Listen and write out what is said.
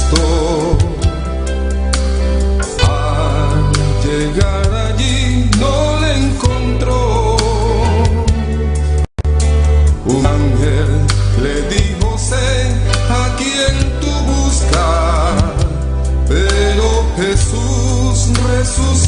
Cristo. Al llegar allí no le encontró. Un ángel le dijo: sé a quien tú buscas. Pero Jesús resucitó.